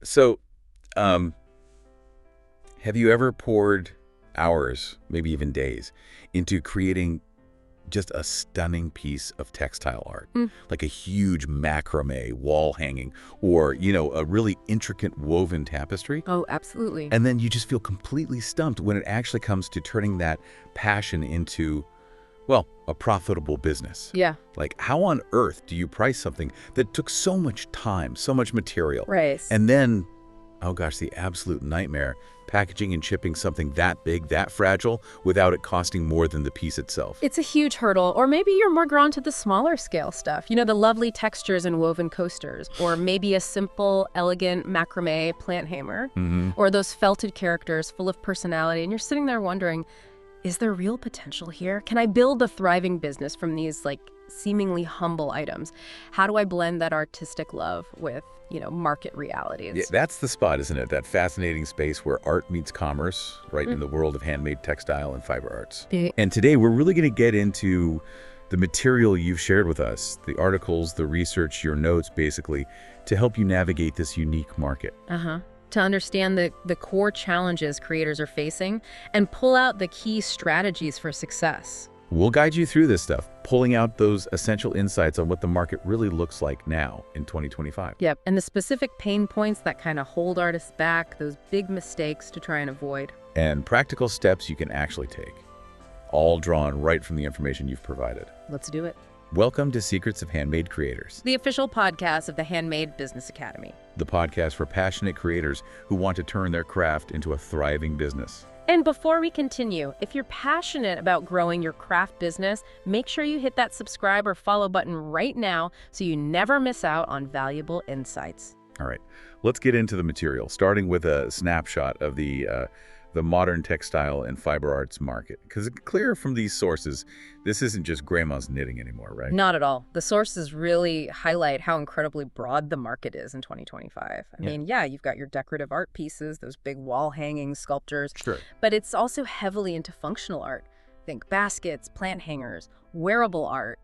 So, um, have you ever poured hours, maybe even days, into creating just a stunning piece of textile art? Mm. Like a huge macrame wall hanging or, a really intricate woven tapestry? Oh, absolutely. And then you just feel completely stumped when it actually comes to turning that passion into, well, a profitable business. Yeah, Like, how on earth do you price something that took so much time, so much material, right. and then, oh gosh, the absolute nightmare, packaging and shipping something that big, that fragile, without it costing more than the piece itself? It's a huge hurdle, or maybe you're more drawn to the smaller scale stuff. The lovely textures and woven coasters, or maybe a simple, elegant macrame plant hanger, Mm-hmm. or those felted characters full of personality, and you're sitting there wondering, is there real potential here? Can I build a thriving business from these, seemingly humble items? How do I blend that artistic love with, market realities? Yeah, that's the spot, isn't it? That fascinating space where art meets commerce, right, in the world of handmade textile and fiber arts. Yeah. And today we're really going to get into the material you've shared with us, the articles, the research, your notes, basically, to help you navigate this unique market. Uh-huh. To understand the core challenges creators are facing and pull out the key strategies for success. We'll guide you through this stuff, pulling out those essential insights on what the market really looks like now in 2025. Yep, and the specific pain points that kind of hold artists back, those big mistakes to try and avoid. And practical steps you can actually take, all drawn right from the information you've provided. Let's do it. Welcome to Secrets of Handmade Creators, The official podcast of the Handmade Business Academy. the podcast for passionate creators who want to turn their craft into a thriving business. And before we continue, if you're passionate about growing your craft business, make sure you hit that subscribe or follow button right now so you never miss out on valuable insights. All right, let's get into the material, starting with a snapshot of the modern textile and fiber arts market. Because it's clear from these sources, this isn't just grandma's knitting anymore, right? Not at all. The sources really highlight how incredibly broad the market is in 2025. I mean, you've got your decorative art pieces, those big wall hanging sculptures, Sure. but it's also heavily into functional art. Think baskets, plant hangers, wearable art,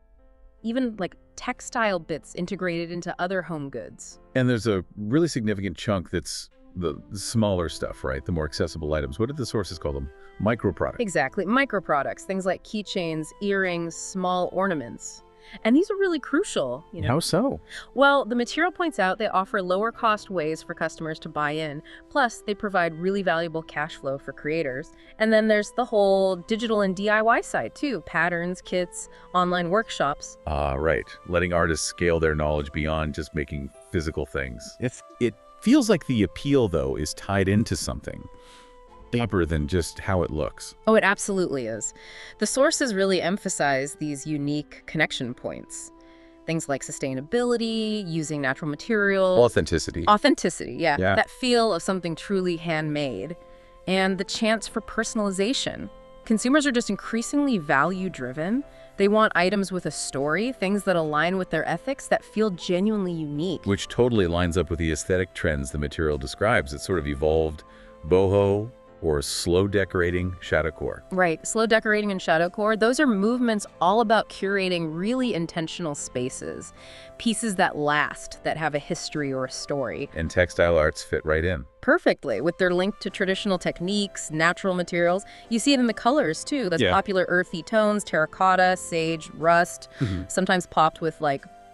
even textile bits integrated into other home goods. And there's a really significant chunk that's the smaller stuff, right? The more accessible items. What did the sources call them? Micro products. Exactly. Micro products, things like keychains, earrings, small ornaments. And these are really crucial, How so? Well, the material points out they offer lower cost ways for customers to buy in. Plus, they provide really valuable cash flow for creators. And then there's the whole digital and DIY side too. Patterns, kits, online workshops. Right. Letting artists scale their knowledge beyond just making physical things. It feels like the appeal, though, is tied into something deeper than just how it looks. Oh, it absolutely is. The sources really emphasize these unique connection points. Things like sustainability, using natural materials. Authenticity. Authenticity, yeah. Yeah. That feel of something truly handmade. And the chance for personalization. Consumers are just increasingly value-driven. They want items with a story, things that align with their ethics that feel genuinely unique. Which totally lines up with the aesthetic trends the material describes. It sort of evolved boho or slow decorating shadowcore. Right. Slow decorating and shadowcore, those are movements all about curating really intentional spaces. Pieces that last, that have a history or a story. And textile arts fit right in. Perfectly, with their link to traditional techniques, natural materials. You see it in the colors, too. Those popular earthy tones, terracotta, sage, rust, sometimes popped with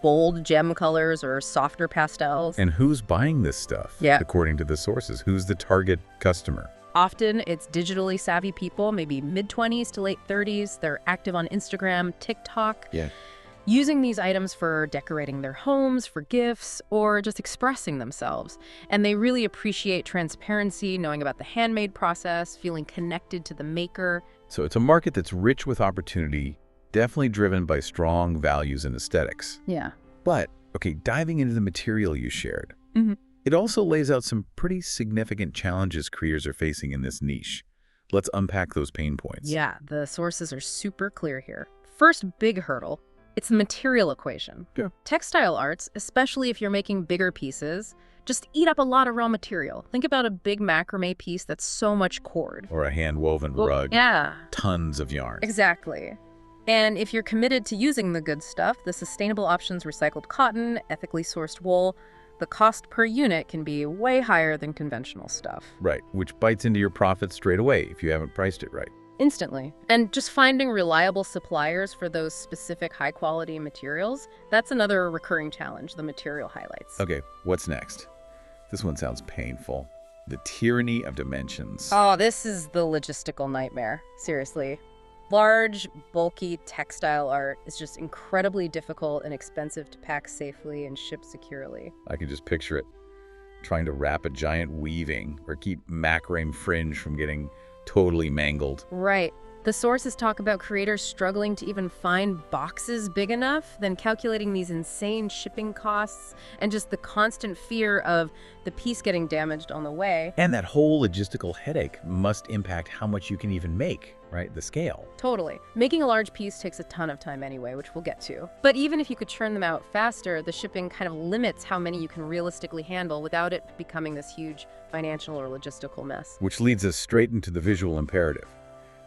bold gem colors or softer pastels. And who's buying this stuff? Yeah. According to the sources, who's the target customer? Often it's digitally savvy people, maybe mid-20s to late 30s. They're active on Instagram, TikTok. Yeah. Using these items for decorating their homes, for gifts, or just expressing themselves. And they really appreciate transparency, knowing about the handmade process, feeling connected to the maker. So it's a market that's rich with opportunity, definitely driven by strong values and aesthetics. Yeah. But, okay, diving into the material you shared, it also lays out some pretty significant challenges creators are facing in this niche. Let's unpack those pain points. Yeah, the sources are super clear here. First big hurdle, it's the material equation. Yeah. Textile arts, especially if you're making bigger pieces, just eat up a lot of raw material. Think about a big macrame piece that's so much cord. Or a hand-woven rug. Yeah. Tons of yarn. Exactly. And if you're committed to using the good stuff, the sustainable options, recycled cotton, ethically sourced wool, the cost per unit can be way higher than conventional stuff. Right, which bites into your profits straight away if you haven't priced it right. Instantly. And just finding reliable suppliers for those specific high-quality materials, that's another recurring challenge the material highlights. Okay, what's next? This one sounds painful. The tyranny of dimensions. Oh, this is the logistical nightmare. Seriously. Large, bulky textile art is just incredibly difficult and expensive to pack safely and ship securely. I can just picture it. Trying to wrap a giant weaving or keep macrame fringe from getting totally mangled. Right. The sources talk about creators struggling to even find boxes big enough, then calculating these insane shipping costs, and just the constant fear of the piece getting damaged on the way. And that whole logistical headache must impact how much you can even make, right? The scale. Totally. Making a large piece takes a ton of time anyway, which we'll get to. But even if you could churn them out faster, the shipping kind of limits how many you can realistically handle without it becoming this huge financial or logistical mess. Which leads us straight into the visual imperative.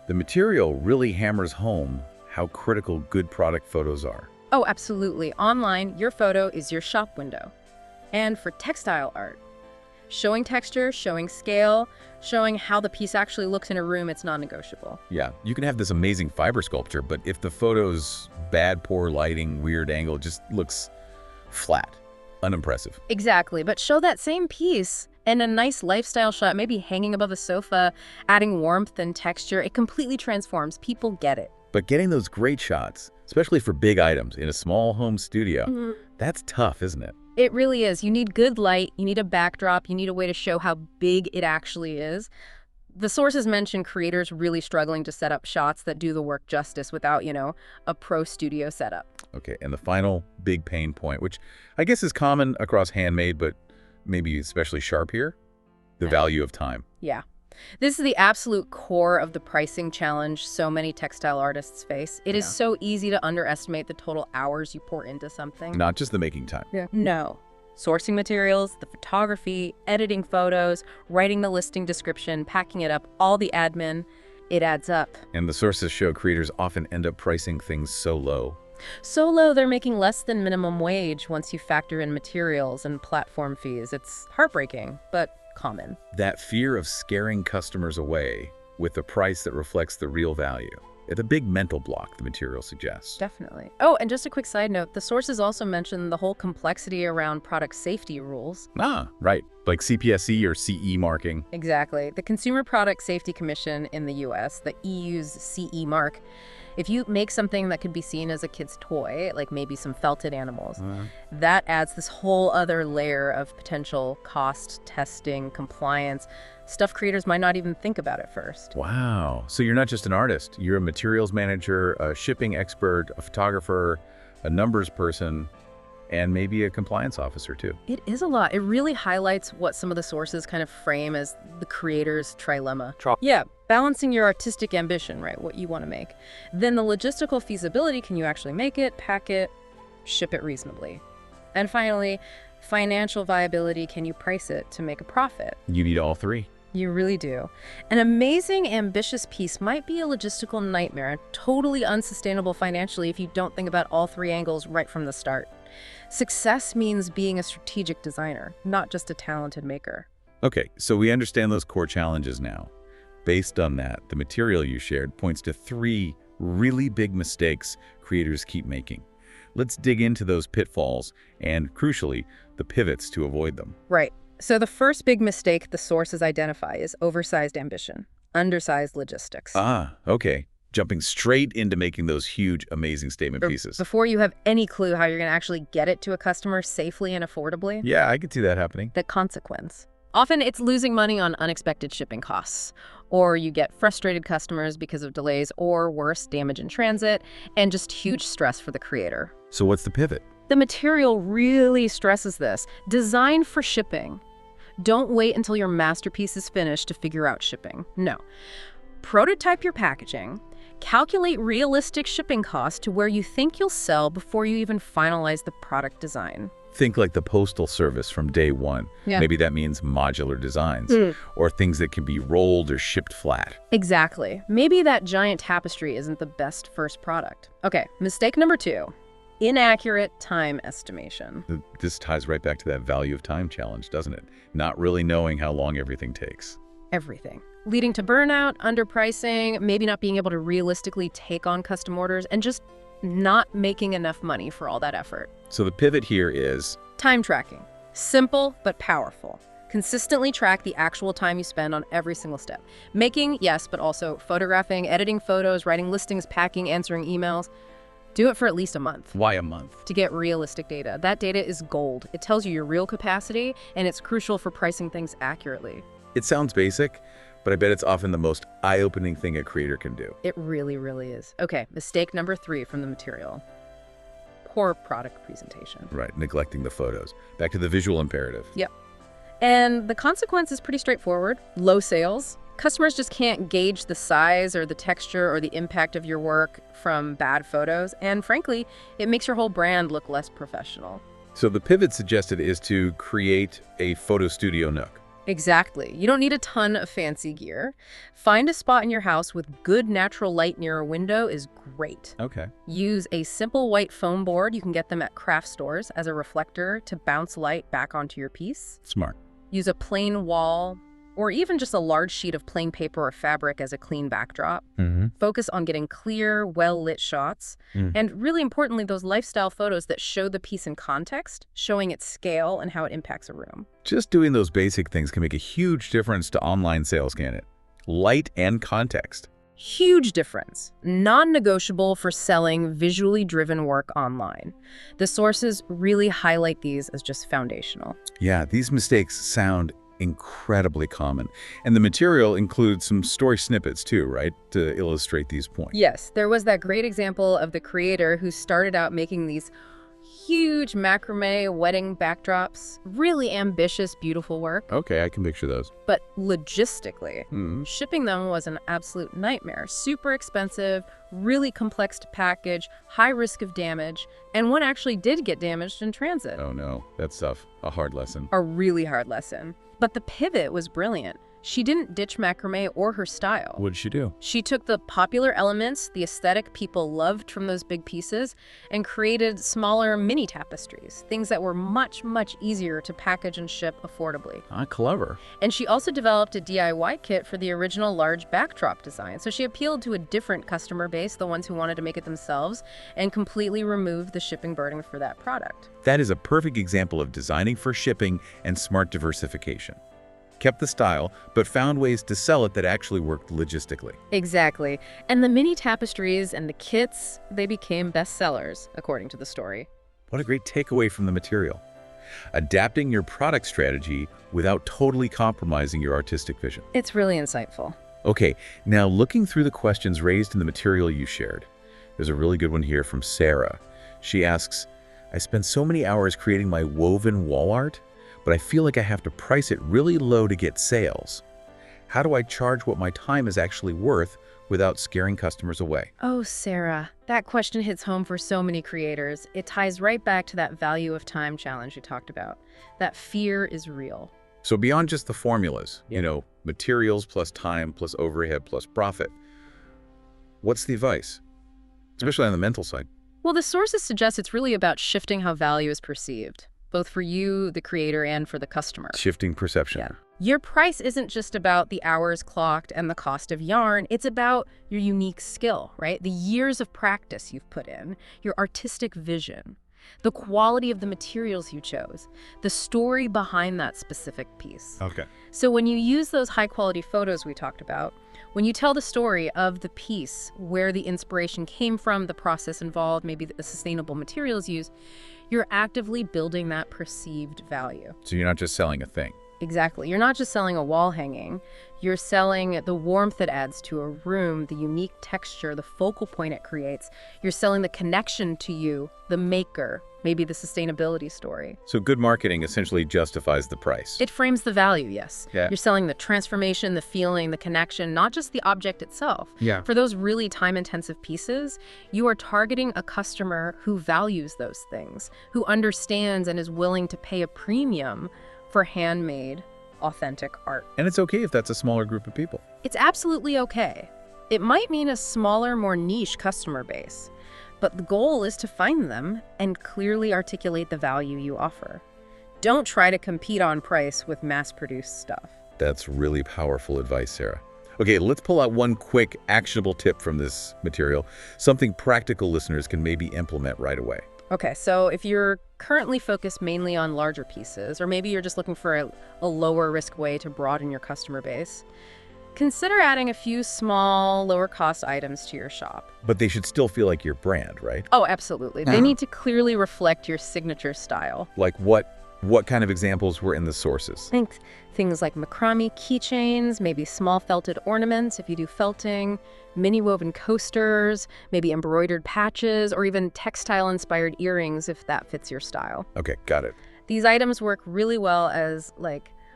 The material really hammers home how critical good product photos are. Oh, absolutely. Online, your photo is your shop window. And for textile art, showing texture, showing scale, showing how the piece actually looks in a room, it's non-negotiable. Yeah, you can have this amazing fiber sculpture, but if the photo's bad, poor lighting, weird angle, just looks flat, unimpressive. Exactly, but show that same piece and a nice lifestyle shot, maybe hanging above a sofa, adding warmth and texture, it completely transforms. People get it. But getting those great shots, especially for big items in a small home studio, that's tough, isn't it? It really is. You need good light, you need a backdrop, you need a way to show how big it actually is. The sources mention creators really struggling to set up shots that do the work justice without, a pro studio setup. Okay, and the final big pain point, which I guess is common across handmade, but maybe especially sharp here, the value of time. Yeah. This is the absolute core of the pricing challenge so many textile artists face. It is so easy to underestimate the total hours you pour into something. Not just the making time. Yeah. No. Sourcing materials, the photography, editing photos, writing the listing description, packing it up, all the admin, it adds up. And the sources show creators often end up pricing things so low. So low, they're making less than minimum wage once you factor in materials and platform fees. It's heartbreaking, but common. That fear of scaring customers away with a price that reflects the real value. It's a big mental block, the material suggests. Definitely. Oh, and just a quick side note, the sources also mention the whole complexity around product safety rules. Ah, right. Like CPSC or CE marking. Exactly. The Consumer Product Safety Commission in the US, the EU's CE mark, if you make something that could be seen as a kid's toy, like maybe some felted animals, that adds this whole other layer of potential cost, testing, compliance, stuff creators might not even think about at first. Wow. So you're not just an artist. You're a materials manager, a shipping expert, a photographer, a numbers person, and maybe a compliance officer too. It is a lot. It really highlights what some of the sources kind of frame as the creator's trilemma. Yeah, balancing your artistic ambition, right, what you want to make. Then the logistical feasibility, can you actually make it, pack it, ship it reasonably? And finally, financial viability, can you price it to make a profit? You need all three. You really do. An amazing, ambitious piece might be a logistical nightmare, totally unsustainable financially if you don't think about all three angles right from the start. Success means being a strategic designer, not just a talented maker. Okay, so we understand those core challenges now. Based on that, the material you shared points to 3 really big mistakes creators keep making. Let's dig into those pitfalls and, crucially, the pivots to avoid them. Right. So the first big mistake the sources identify is oversized ambition, undersized logistics. Ah, okay. Jumping straight into making those huge, amazing statement pieces. Before you have any clue how you're going to actually get it to a customer safely and affordably. Yeah, I could see that happening. The consequence. Often it's losing money on unexpected shipping costs, or you get frustrated customers because of delays, or worse, damage in transit, and just huge stress for the creator. So what's the pivot? The material really stresses this. Design for shipping. Don't wait until your masterpiece is finished to figure out shipping. No. Prototype your packaging. Calculate realistic shipping costs to where you think you'll sell before you even finalize the product design. Think like the postal service from day one. Yeah. Maybe that means modular designs or things that can be rolled or shipped flat. Exactly. Maybe that giant tapestry isn't the best first product. Okay, mistake number 2. inaccurate time estimation. This ties right back to that value of time challenge, doesn't it? Not really knowing how long everything takes. Everything. Leading to burnout, underpricing, maybe not being able to realistically take on custom orders, and just not making enough money for all that effort. So the pivot here is Time tracking. Simple but powerful. Consistently track the actual time you spend on every single step. Making, yes, but also photographing, editing photos, writing listings, packing, answering emails. Do it for at least a month. why a month? To get realistic data. That data is gold. It tells you your real capacity, and it's crucial for pricing things accurately. It sounds basic, but I bet it's often the most eye-opening thing a creator can do. It really, really is. Okay, mistake number 3 from the material. Poor product presentation. Right, neglecting the photos. Back to the visual imperative. Yep. And the consequence is pretty straightforward. Low sales. Customers just can't gauge the size or the texture or the impact of your work from bad photos. And frankly, it makes your whole brand look less professional. So the pivot suggested is to create a photo studio nook. Exactly. You don't need a ton of fancy gear. Find a spot in your house with good natural light near a window is great. Okay. Use a simple white foam board. You can get them at craft stores as a reflector to bounce light back onto your piece. Smart. Use a plain wall or even just a large sheet of plain paper or fabric as a clean backdrop. Focus on getting clear, well-lit shots. And really importantly, those lifestyle photos that show the piece in context, showing its scale and how it impacts a room. Just doing those basic things can make a huge difference to online sales, can it? Light and context. Huge difference. Non-negotiable for selling visually driven work online. The sources really highlight these as just foundational. Yeah, these mistakes sound incredibly common. And the material includes some story snippets too, right? To illustrate these points. Yes, there was that great example of the creator who started out making these huge macrame wedding backdrops. Really ambitious, beautiful work. Okay, I can picture those. But logistically, shipping them was an absolute nightmare. Super expensive, really complex to package, high risk of damage, and one actually did get damaged in transit. Oh no, that's tough. A hard lesson. A really hard lesson. But the pivot was brilliant. She didn't ditch macrame or her style. What did she do? She took the popular elements, the aesthetic people loved from those big pieces, and created smaller mini tapestries, things that were much, much easier to package and ship affordably. Ah, clever. And she also developed a DIY kit for the original large backdrop design. So she appealed to a different customer base, the ones who wanted to make it themselves, and completely removed the shipping burden for that product. That is a perfect example of designing for shipping and smart diversification. Kept the style, but found ways to sell it that actually worked logistically. Exactly. And the mini tapestries and the kits, they became bestsellers, according to the story. What a great takeaway from the material. Adapting your product strategy without totally compromising your artistic vision. It's really insightful. Okay, now looking through the questions raised in the material you shared, there's a really good one here from Sarah. She asks, I spend so many hours creating my woven wall art, but I feel like I have to price it really low to get sales. How do I charge what my time is actually worth without scaring customers away? Oh, Sarah, that question hits home for so many creators. It ties right back to that value of time challenge you talked about. That fear is real. So beyond just the formulas, materials plus time plus overhead plus profit, what's the advice? Especially on the mental side. Well, the sources suggest it's really about shifting how value is perceived, both for you, the creator, and for the customer. Shifting perception. Yeah. Your price isn't just about the hours clocked and the cost of yarn. It's about your unique skill, right? The years of practice you've put in, your artistic vision, the quality of the materials you chose, the story behind that specific piece. Okay. So when you use those high-quality photos we talked about, when you tell the story of the piece, where the inspiration came from, the process involved, maybe the sustainable materials used, you're actively building that perceived value. So you're not just selling a thing. Exactly. You're not just selling a wall hanging. You're selling the warmth it adds to a room, the unique texture, the focal point it creates. You're selling the connection to you, the maker, maybe the sustainability story. So good marketing essentially justifies the price. It frames the value, yes. Yeah. You're selling the transformation, the feeling, the connection, not just the object itself. Yeah. For those really time-intensive pieces, you are targeting a customer who values those things, who understands and is willing to pay a premium for handmade, authentic art. And it's okay if that's a smaller group of people. It's absolutely okay. It might mean a smaller, more niche customer base, But the goal is to find them and clearly articulate the value you offer. Don't try to compete on price with mass-produced stuff. That's really powerful advice, Sarah. Okay, let's pull out one quick, actionable tip from this material, something practical listeners can maybe implement right away. Okay, so if you're currently focused mainly on larger pieces, or maybe you're just looking for a lower risk way to broaden your customer base, consider adding a few small, lower cost items to your shop. But they should still feel like your brand, right? Oh, absolutely. They need to clearly reflect your signature style. Like what kind of examples were in the sources? Think things like macrame keychains, maybe small felted ornaments if you do felting, mini woven coasters, maybe embroidered patches, or even textile-inspired earrings if that fits your style. Okay, got it. These items work really well as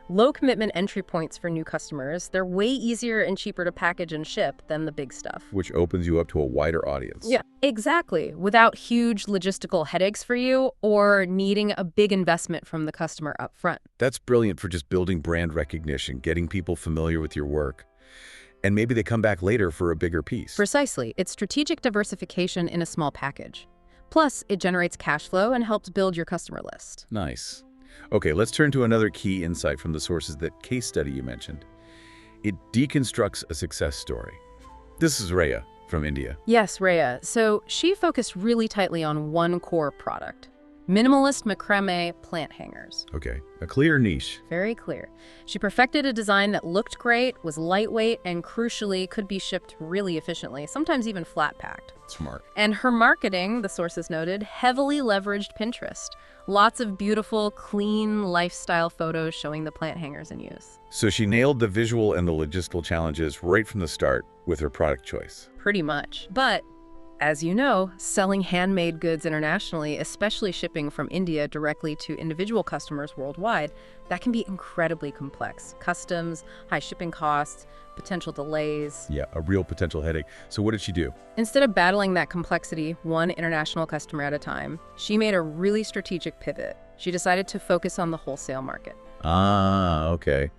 low-commitment entry points for new customers. They're way easier and cheaper to package and ship than the big stuff. Which opens you up to a wider audience. Yeah, exactly. Without huge logistical headaches for you or needing a big investment from the customer up front. That's brilliant for just building brand recognition, getting people familiar with your work. And maybe they come back later for a bigger piece. Precisely. It's strategic diversification in a small package. Plus, it generates cash flow and helps build your customer list. Nice. Okay, let's turn to another key insight from the sources, that case study you mentioned. It deconstructs a success story. This is Rhea from India. Yes, Rhea. So she focused really tightly on one core product. Minimalist macrame plant hangers. Okay, a clear niche. Very clear. She perfected a design that looked great, was lightweight, and crucially could be shipped really efficiently, sometimes even flat packed. Smart. And her marketing, the sources noted, heavily leveraged Pinterest. Lots of beautiful, clean lifestyle photos showing the plant hangers in use. So she nailed the visual and the logistical challenges right from the start with her product choice. Pretty much. But as you know, selling handmade goods internationally, especially shipping from India directly to individual customers worldwide, that can be incredibly complex. Customs, high shipping costs, potential delays. Yeah, a real potential headache. So what did she do? Instead of battling that complexity one international customer at a time, she made a really strategic pivot. She decided to focus on the wholesale market. Ah, okay.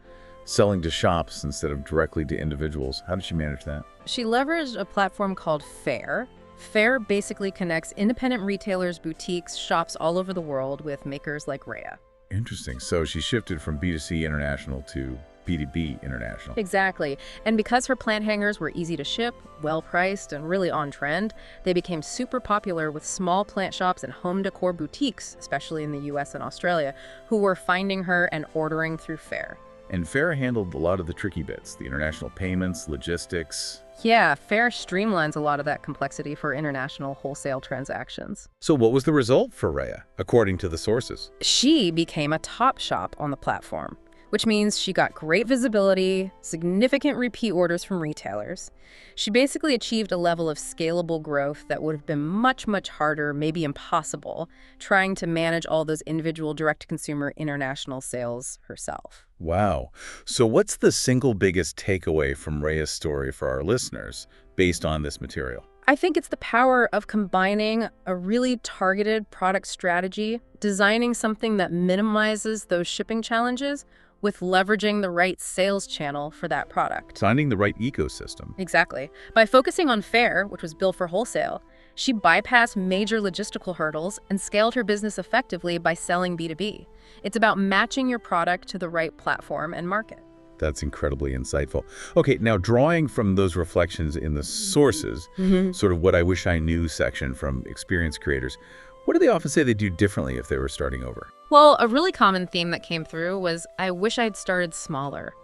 Selling to shops instead of directly to individuals. How did she manage that? She leveraged a platform called Faire. Faire basically connects independent retailers, boutiques, shops all over the world with makers like Rhea. Interesting. So she shifted from B2C international to B2B international. Exactly. And because her plant hangers were easy to ship, well-priced, and really on trend, they became super popular with small plant shops and home decor boutiques, especially in the US and Australia, who were finding her and ordering through Faire. And Faire handled a lot of the tricky bits, the international payments, logistics. Yeah, Faire streamlines a lot of that complexity for international wholesale transactions. So what was the result for Rhea, according to the sources? She became a top shop on the platform, which means she got great visibility, significant repeat orders from retailers. She basically achieved a level of scalable growth that would have been much, much harder, maybe impossible, trying to manage all those individual direct-to-consumer international sales herself. Wow. So what's the single biggest takeaway from Rhea's story for our listeners based on this material? I think it's the power of combining a really targeted product strategy, designing something that minimizes those shipping challenges, with leveraging the right sales channel for that product. Finding the right ecosystem. Exactly. By focusing on Faire, which was built for wholesale, she bypassed major logistical hurdles and scaled her business effectively by selling B2B. It's about matching your product to the right platform and market. That's incredibly insightful. Okay, now drawing from those reflections in the sources, sort of what I wish I knew section from experienced creators, what do they often say they do differently if they were starting over? Well, a really common theme that came through was, I wish I'd started smaller.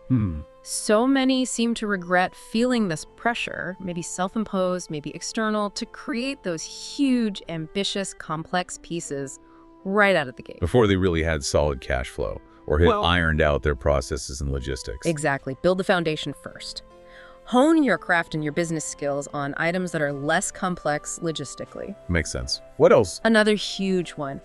So many seem to regret feeling this pressure, maybe self-imposed, maybe external, to create those huge, ambitious, complex pieces right out of the gate. Before they really had solid cash flow or had ironed out their processes and logistics. Exactly. Build the foundation first. Hone your craft and your business skills on items that are less complex logistically. Makes sense. What else? Another huge one.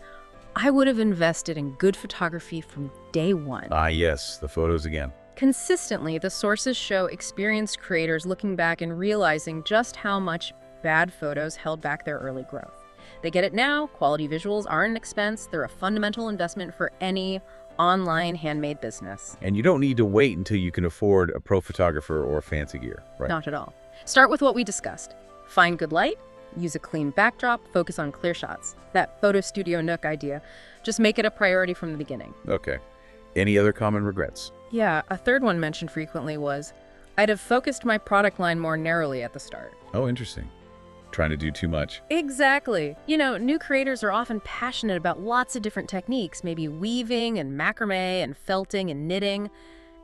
I would have invested in good photography from day one. Ah, yes, the photos again. Consistently, the sources show experienced creators looking back and realizing just how much bad photos held back their early growth. They get it now. Quality visuals aren't an expense. They're a fundamental investment for any online handmade business. And you don't need to wait until you can afford a pro photographer or fancy gear, right? Not at all. Start with what we discussed. Find good light, Use a clean backdrop, focus on clear shots. That photo studio nook idea. Just make it a priority from the beginning. Okay. Any other common regrets? Yeah, a third one mentioned frequently was, I'd have focused my product line more narrowly at the start. Oh, interesting. Trying to do too much. Exactly. You know, new creators are often passionate about lots of different techniques, maybe weaving and macrame and felting and knitting,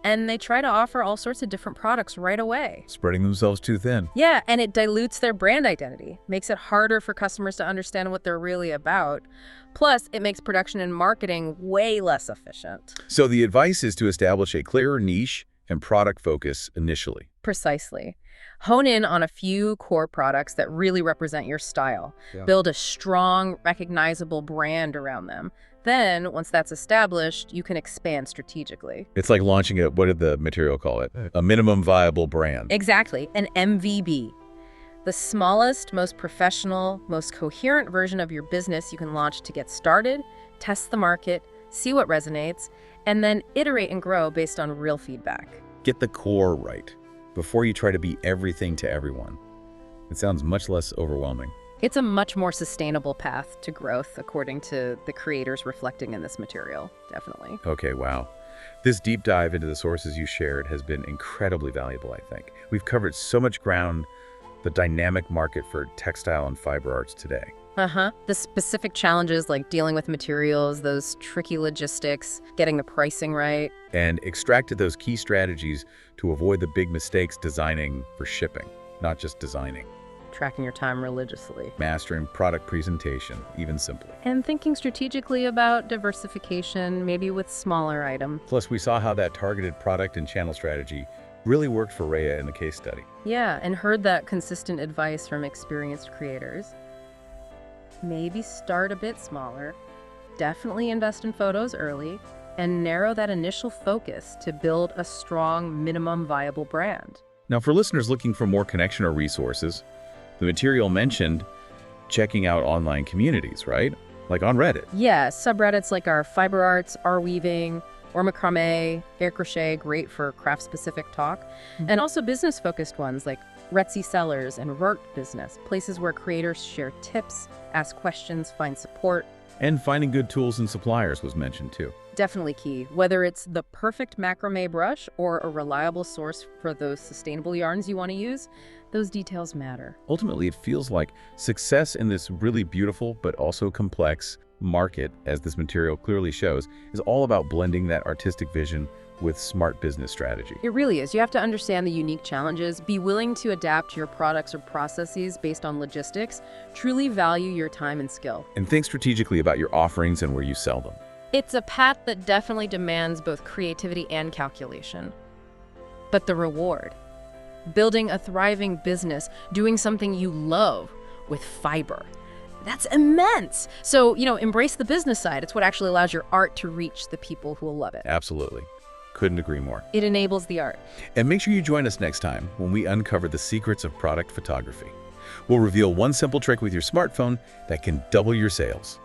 and they try to offer all sorts of different products right away. Spreading themselves too thin. Yeah, and it dilutes their brand identity, makes it harder for customers to understand what they're really about. Plus, it makes production and marketing way less efficient. So the advice is to establish a clearer niche and product focus initially. Precisely. Hone in on a few core products that really represent your style. Yeah. Build a strong, recognizable brand around them. Then, once that's established, you can expand strategically. It's like launching what did the material call it? A minimum viable brand. Exactly, an MVB. The smallest, most professional, most coherent version of your business you can launch to get started, test the market, see what resonates, and then iterate and grow based on real feedback. Get the core right before you try to be everything to everyone. It sounds much less overwhelming. It's a much more sustainable path to growth, according to the creators reflecting in this material, definitely. Okay, wow. This deep dive into the sources you shared has been incredibly valuable, I think. We've covered so much ground, the dynamic market for textile and fiber arts today. The specific challenges like dealing with materials, those tricky logistics, getting the pricing right. And extracted those key strategies to avoid the big mistakes designing for shipping, not just designing. Tracking your time religiously. Mastering product presentation, even simply. And thinking strategically about diversification, maybe with smaller items. Plus, we saw how that targeted product and channel strategy really worked for Rhea in the case study. Yeah, and heard that consistent advice from experienced creators. Maybe start a bit smaller, definitely invest in photos early, and narrow that initial focus to build a strong minimum viable brand. Now, for listeners looking for more connection or resources, the material mentioned checking out online communities, right? Like on Reddit. Yeah, subreddits like our fiber arts, our weaving, or macrame, air crochet, great for craft-specific talk, and also business-focused ones like Etsy sellers and Vert business, places where creators share tips, ask questions, find support. And finding good tools and suppliers was mentioned too. Definitely key, whether it's the perfect macrame brush or a reliable source for those sustainable yarns you want to use, those details matter. Ultimately, it feels like success in this really beautiful but also complex market, as this material clearly shows, is all about blending that artistic vision with smart business strategy. It really is. You have to understand the unique challenges, be willing to adapt your products or processes based on logistics, truly value your time and skill. And think strategically about your offerings and where you sell them. It's a path that definitely demands both creativity and calculation. But the reward, building a thriving business, doing something you love with fiber, that's immense. So, embrace the business side. It's what actually allows your art to reach the people who will love it. Absolutely. Couldn't agree more. It enables the art. And make sure you join us next time when we uncover the secrets of product photography. We'll reveal one simple trick with your smartphone that can double your sales.